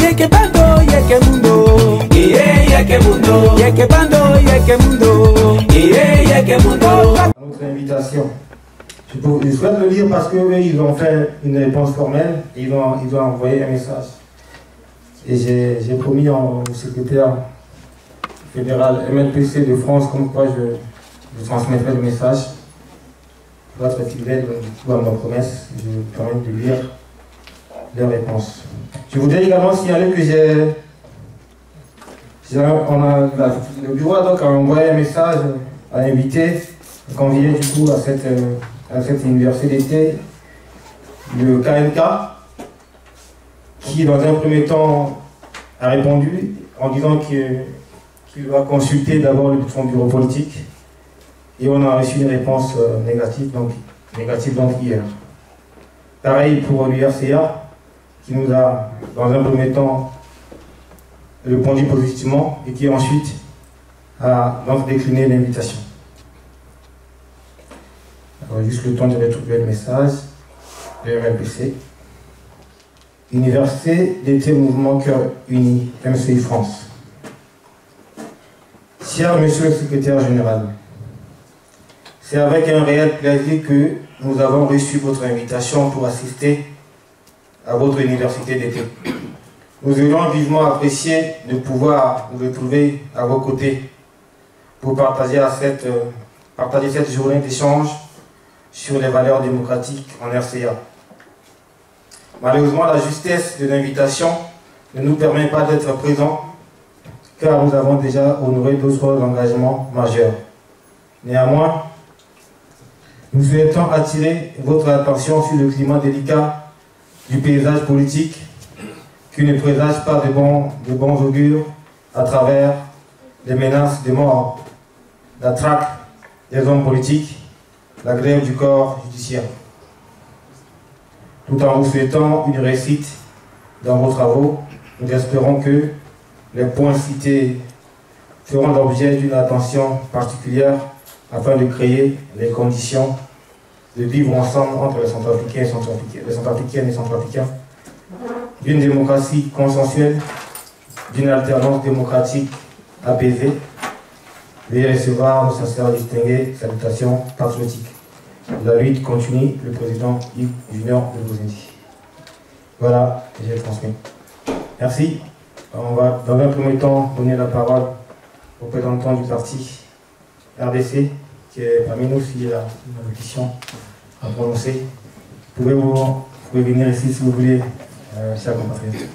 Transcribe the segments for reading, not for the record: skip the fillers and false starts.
Yekebando, yekemundo. Yekemundo. Yekebando, yekemundo. Yekemundo. Notre invitation. Je souhaite le lire parce qu'eux, ils ont fait une réponse formelle et ils ont envoyé un message. Et j'ai promis au secrétaire fédéral MNPC de France comme quoi je transmettrai le message. Pour être fidèle à ma promesse, je me permets de lire leur réponse. Je voudrais également signaler que le bureau a donc envoyé un message à inviter, convier du coup à cette université d'été, le KNK, qui dans un premier temps a répondu en disant qu'il va consulter d'abord son bureau politique, et on a reçu une réponse négative donc hier. Pareil pour l'URCA, qui nous a dans un premier temps répondu positivement et qui ensuite a donc décliné l'invitation. Juste le temps de retrouver le message de MLPC. Université d'été Mouvement Cœur Uni, MCI France. Cher Monsieur le Secrétaire Général, c'est avec un réel plaisir que nous avons reçu votre invitation pour assister à votre université d'été. Nous aurions vivement apprécié de pouvoir nous retrouver à vos côtés pour partager cette journée d'échange sur les valeurs démocratiques en RCA. Malheureusement, la justesse de l'invitation ne nous permet pas d'être présents car nous avons déjà honoré d'autres engagements majeurs. Néanmoins, nous souhaitons attirer votre attention sur le climat délicat du paysage politique qui ne présage pas de bons augures à travers les menaces de mort, la traque des hommes politiques, la grève du corps judiciaire. Tout en vous souhaitant une réussite dans vos travaux, nous espérons que les points cités feront l'objet d'une attention particulière afin de créer les conditions de vivre ensemble entre les Centrafricaines et Centrafricains, d'une démocratie consensuelle, d'une alternance démocratique apaisée. Veuillez recevoir nos sincères distinguées salutations patriotiques. La lutte continue, le président Yves Junior de Bozindi. Voilà, j'ai transmis. Merci. On va dans un premier temps donner la parole au représentant du parti RDC, qui est parmi nous, s'il y a une question à prononcer. Vous pouvez venir ici si vous voulez, chers compatriotes.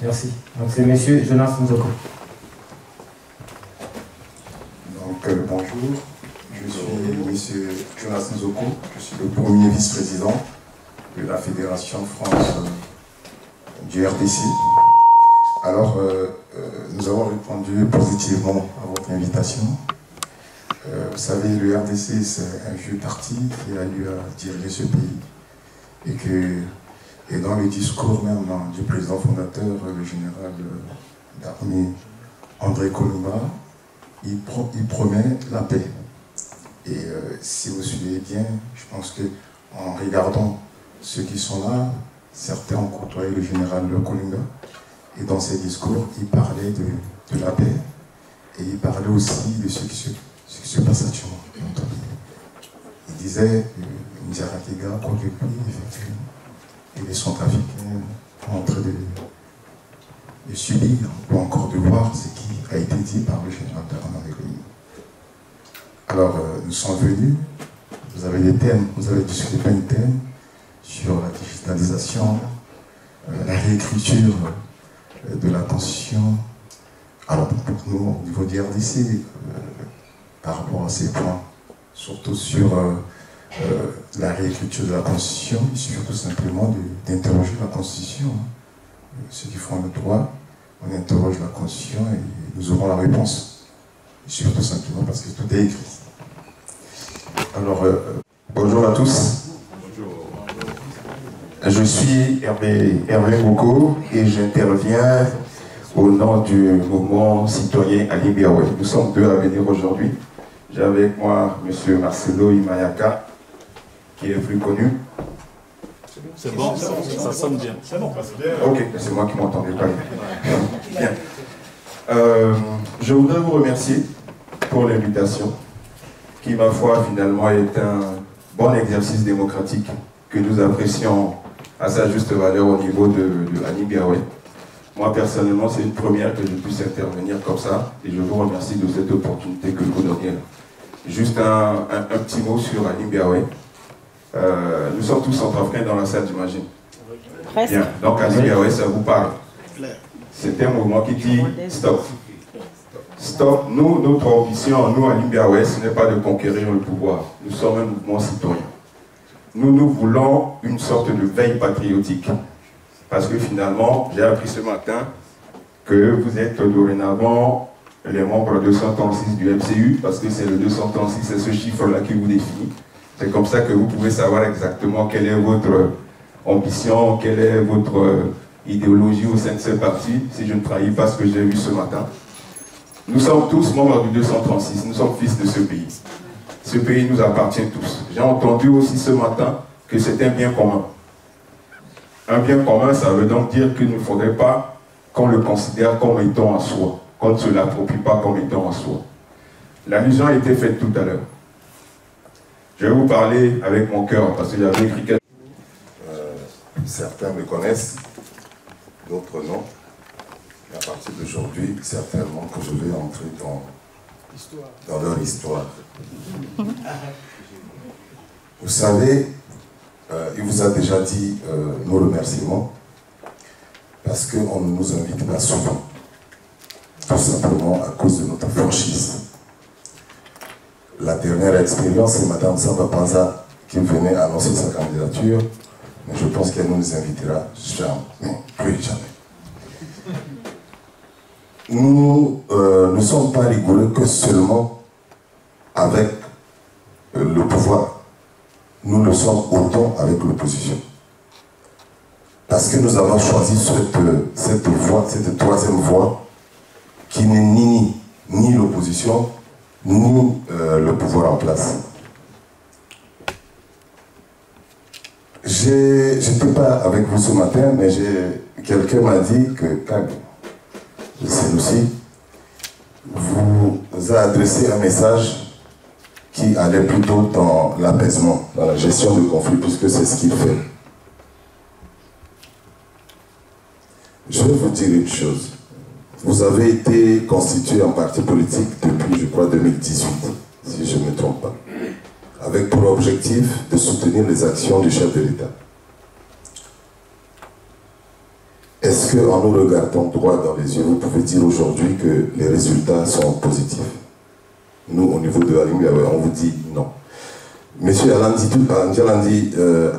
Merci. Donc c'est M. Jonas Nzoko. Donc bonjour, je suis M. Jonas Nzoko, je suis le premier vice-président de la Fédération France du RDC. Alors, nous avons répondu positivement à votre invitation. Vous savez, le RDC, c'est un vieux parti qui a eu à diriger ce pays. Et dans le discours même du président fondateur, le général d'armée André Colomba, il promet la paix. Et si vous suivez bien, je pense qu'en regardant ceux qui sont là, certains ont côtoyé le général Colomba. Et dans ses discours, il parlait de la paix. Et il parlait aussi de ce qui se passe actuellement dans notre pays. Il disait, Ndiaratega, Kouaképi, effectivement, et les Centrafricains sont en train de subir, ou encore de voir ce qui a été dit par le général d'Armée. Alors, nous sommes venus, vous avez des thèmes, vous avez discuté plein de thèmes sur la digitalisation, la réécriture de la Constitution. Alors, pour nous, au niveau du RDC, par rapport à ces points, surtout sur la réécriture de la Constitution, il suffit tout simplement d'interroger la Constitution. Ceux qui font le droit, on interroge la Constitution et nous aurons la réponse. Il suffit tout simplement parce que tout est écrit. Alors, bonjour à tous. Je suis Hervé Ngoko et j'interviens au nom du mouvement citoyen Ali Biaoué. Nous sommes deux à venir aujourd'hui. J'ai avec moi M. Marcelo Imayaka, qui est le plus connu. C'est bon, ça sonne bien. C'est bon. Ok, c'est moi qui m'entendais pas. Bien. Je voudrais vous remercier pour l'invitation, qui, ma foi, finalement, est un bon exercice démocratique que nous apprécions à sa juste valeur au niveau de Annie Biaway. Moi, personnellement, c'est une première que je puisse intervenir comme ça, et je vous remercie de cette opportunité que vous donnez là. Juste un petit mot sur Annie Biaway. Nous sommes tous centrafricains dans la salle, j'imagine. Bien, donc Annie Biaway, ça vous parle. C'est un mouvement qui dit stop. Stop. Nous, notre ambition, nous, Annie Biaway, ce n'est pas de conquérir le pouvoir. Nous sommes un mouvement citoyen. Nous voulons une sorte de veille patriotique. Parce que finalement, j'ai appris ce matin que vous êtes dorénavant les membres 236 du MCU, parce que c'est le 236, c'est ce chiffre-là qui vous définit. C'est comme ça que vous pouvez savoir exactement quelle est votre ambition, quelle est votre idéologie au sein de ce parti, si je ne trahis pas ce que j'ai vu ce matin. Nous sommes tous membres du 236, nous sommes fils de ce pays. Ce pays nous appartient tous. J'ai entendu aussi ce matin que c'est un bien commun. Un bien commun, ça veut donc dire qu'il ne faudrait pas qu'on le considère comme étant en soi, qu'on ne se l'approprie pas comme étant en soi. L'allusion a été faite tout à l'heure. Je vais vous parler avec mon cœur, parce que j'avais écrit quelque chose. Certains me connaissent, d'autres non. Et à partir d'aujourd'hui, certainement que je vais entrer dans leur histoire. Vous savez, il vous a déjà dit nos remerciements, parce qu'on ne nous invite pas souvent, tout simplement à cause de notre franchise. La dernière expérience, c'est Mme Samba Panza qui venait annoncer sa candidature, mais je pense qu'elle ne nous invitera jamais, plus jamais. Nous ne sommes pas rigoureux que seulement avec le pouvoir. Nous le sommes autant avec l'opposition. Parce que nous avons choisi cette voie, cette troisième voie, qui n'est ni l'opposition, ni le pouvoir en place. Je n'étais pas avec vous ce matin, mais quelqu'un m'a dit que Kag, c'est aussi, vous a adressé un message qui allait plutôt dans l'apaisement, dans la gestion de conflits, puisque c'est ce qu'il fait. Je vais vous dire une chose. Vous avez été constitué en parti politique depuis, je crois, 2018, si je ne me trompe pas, avec pour objectif de soutenir les actions du chef de l'État. Est-ce qu'en nous regardant droit dans les yeux, vous pouvez dire aujourd'hui que les résultats sont positifs? Nous, au niveau de Annie Biaway, on vous dit non. Monsieur Alandi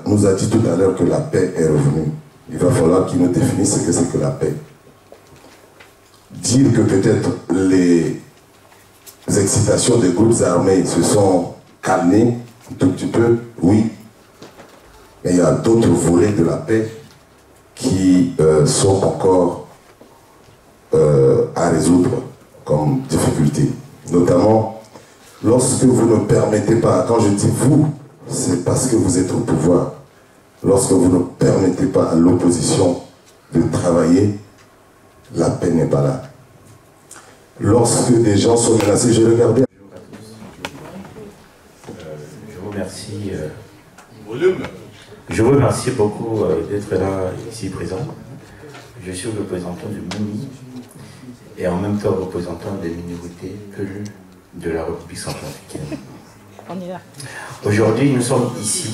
nous a dit tout à l'heure que la paix est revenue. Il va falloir qu'il nous définisse ce que c'est que la paix. Dire que peut-être les excitations des groupes armés se sont calmées un tout petit peu, oui. Mais il y a d'autres volets de la paix qui sont encore à résoudre comme difficulté. Notamment, lorsque vous ne permettez pas, quand je dis vous, c'est parce que vous êtes au pouvoir, lorsque vous ne permettez pas à l'opposition de travailler, la paix n'est pas là. Lorsque des gens sont menacés, j'ai regardé. Bonjour à tous. Je vous remercie. Je vous remercie beaucoup d'être là, ici présent. Je suis représentant du Mouni et en même temps représentant des minorités peulues de la République centrafricaine. On y va. Aujourd'hui, nous sommes ici.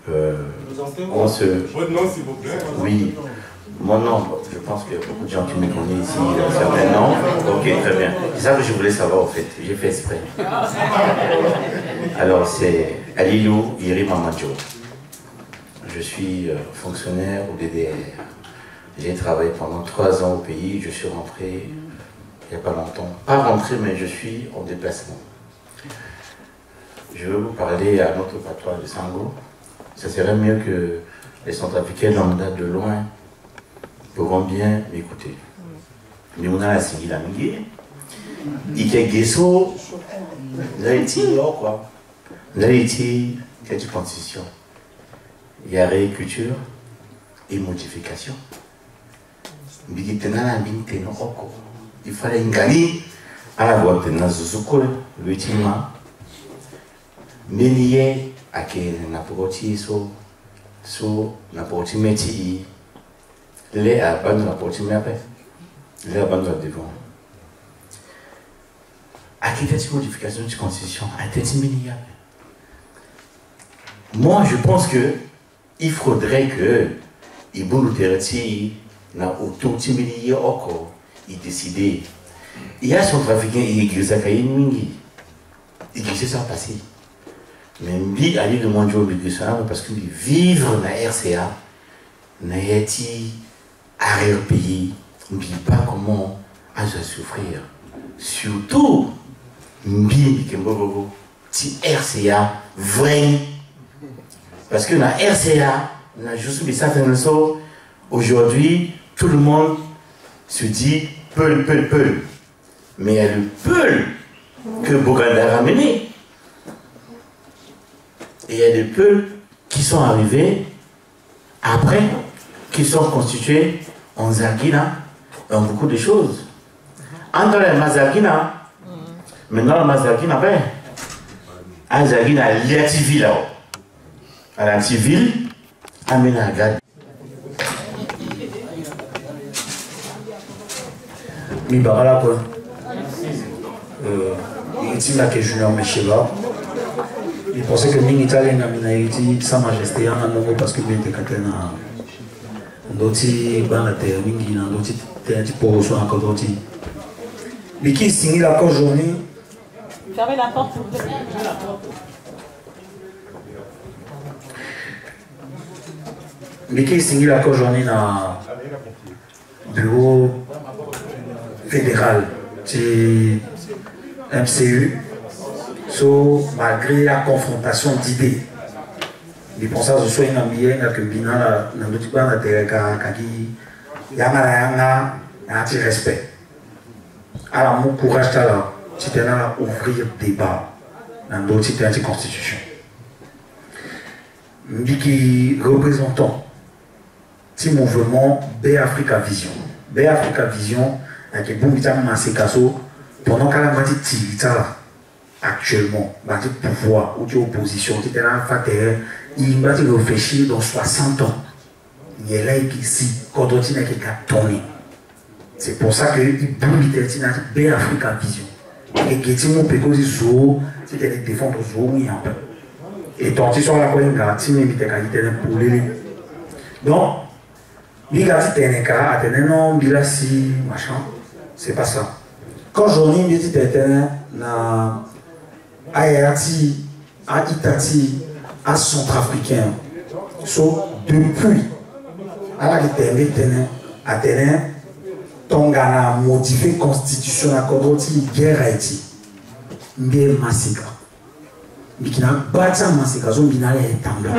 Votre nom, s'il vous plaît. Oui, mon nom, je pense qu'il y a beaucoup de gens qui me connaissent ici, certains noms. Ok, très bien. C'est ça que je voulais savoir, en fait. J'ai fait exprès. Alors, c'est Alilou Iri Mamadjo. Je suis fonctionnaire au DDR. J'ai travaillé pendant 3 ans au pays. Je suis rentré il n'y a pas longtemps. Pas rentré, mais je suis en déplacement. Je veux vous parler à notre patois de Sango. Ça serait mieux que les Centrafricains lambda de loin pourront bien m'écouter. Mais on a la Singila Mingi. Ike Gesso. L'Haïti, quoi. L'Haïti, il y a du constitution. Il y a réécriture. et modification. Il fallait gagner à la boîte de Nazuzuko, le tima. Mais à qui n'a pas n'a pas métier, les abandons n'a pas les abandons devant. À qui cette modification de constitution a été milliards. Moi, je pense que il faudrait que Ibn Tereti n'a autant de milliards encore, il décide. Il y a son trafiquant, il y a Mingi, il y a ça passé. Mais lui, aller de mon job parce que vivre dans la RCA, dans Haïti, arrière-pays, on ne dit pas comment on doit souffrir. Surtout, si RCA, vrai. Parce que dans la RCA, on a juste des certaines choses. Aujourd'hui, tout le monde se dit peul. Mais il y a le peul que Boganda a ramené. Et il y a des peuples qui sont arrivés après, qui sont constitués en Zagina, en beaucoup de choses. Entre les Mazagina, maintenant la Mazagina, à Zagina, il y a Tiville là-haut. À la Tiville, à Ménagad. Mi barala quoi. Il dit là que Junior Mecheba. Il pensait que Ming Italien a mis Sa Majesté en nom parce que bien était catena. D'autres banate Mingi na d'autres t'es pour so encore d'autres. Mais qui signe l'accord journée. Fermez la porte. Mais qui signe l'accord journée dans bureau fédéral du MCU. So, malgré la confrontation d'idées, je pense que je suis un ami que Bina n'a pas de respect. Alors, mon courage, c'était là ouvrir débat dans d'autres constitutions. Nous qui représentons ce mouvement B-Africa Vision. B-Africa Vision, avec bon pendant qu'elle a dit actuellement, le pouvoir ou l'opposition, il va réfléchir dans 60 ans. Il y a là ici, quand on dit qu'il y a tourné. C'est pour ça que il B Africa Vision. Et que si on peut causer zo, c'est qu'elle défendre zo, oui un peu. Et tant qu'ils sont là pour une garantie, mais il y a pour les. Donc, il y a des cas, il y a des noms, il y a si machin, c'est pas ça. Quand j'en ai dit que na Haïti, à Itati, à Centrafricain, so depuis à la à Ténin, Tongana modifié la constitution à Kodoti, guerre Haïti, guerre massacre. Mais qui n'a pas de massacre, zone binale est tendue.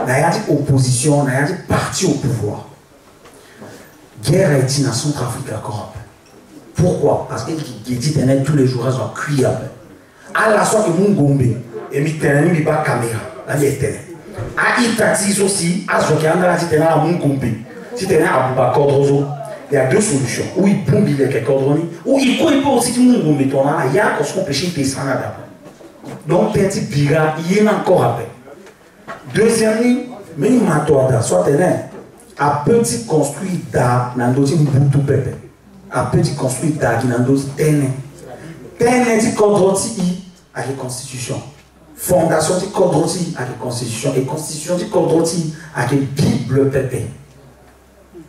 N'a pas d'opposition, n'a pas de parti au pouvoir. Guerre Haïti dans Centrafrique encore. Pourquoi? Parce qu'il dit que tous les jours, ils ont cuit. À la sorte de mon gombe, et mi tenait mi pas caméra, la vie est à Itati aussi, à ce qu'il y a là, si tenait à mon gombe, si tenait à Boubacordrozo, il y a deux solutions. Ou il bombe les cordonniers, ou il couille pas aussi mon gombe, il y a qu'on péché des sanada. Donc, petit biga, il y a encore après. Deuxièmement, même matoada, soit tenait à petit construit d'art, dans d'autres boutou pépé, à petit construit d'art, qui dans d'autres tenait. Tenait dit cordonnier à la constitution. Fondation du code rôti à la constitution. Et constitution du code rôti à la Bible pépé.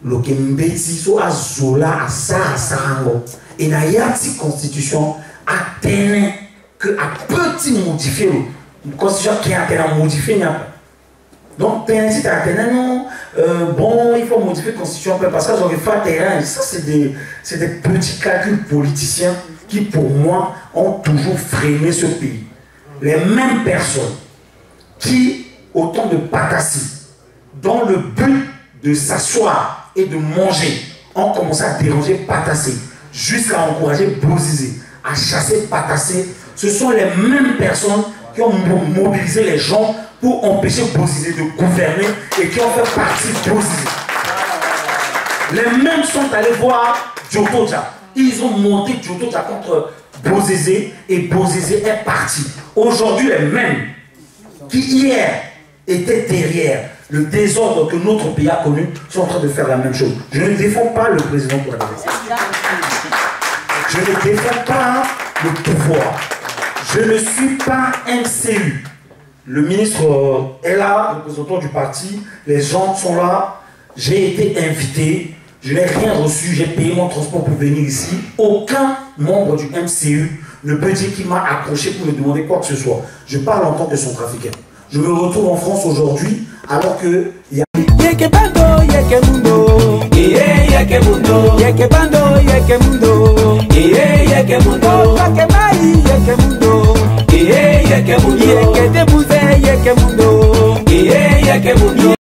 Le Kembeti so a Zola a Sarango. Et na yati constitution a tenu que a petit modifié. La constitution qui a tenu modifié. Donc, si a tenu non, bon, il faut modifier la constitution parce que j'aurais fait terrain. Ça, c'est des petits calculs politiciens qui, pour moi, ont toujours freiné ce pays. Les mêmes personnes qui, au temps de Patassi, dans le but de s'asseoir et de manger, ont commencé à déranger Patassi, jusqu'à encourager Bozizé, à chasser Patassi. Ce sont les mêmes personnes qui ont mobilisé les gens pour empêcher Bozizé de gouverner et qui ont fait partie de Bozizé. Les mêmes sont allés voir Djokocha. Ils ont monté Djokocha contre Bozézé et Bozézé est parti. Aujourd'hui, les mêmes qui hier étaient derrière le désordre que notre pays a connu sont en train de faire la même chose. Je ne défends pas le président pour la vérité. Je ne défends pas le pouvoir. Je ne suis pas MCU. Le ministre est là, le représentant du parti, les gens sont là. J'ai été invité, je n'ai rien reçu, j'ai payé mon transport pour venir ici. Aucun membre du MCU ne peut dire qu'il m'a accroché pour me demander quoi que ce soit. Je parle en tant que son trafiquant. Je me retrouve en France aujourd'hui alors que il y a... Yekebando, yekemundo, yekemundo, yekebando, yekemundo, yekemundo, yakemai, yekemundo, yekemundo, yekedebuze, yekemundo, yekemundo.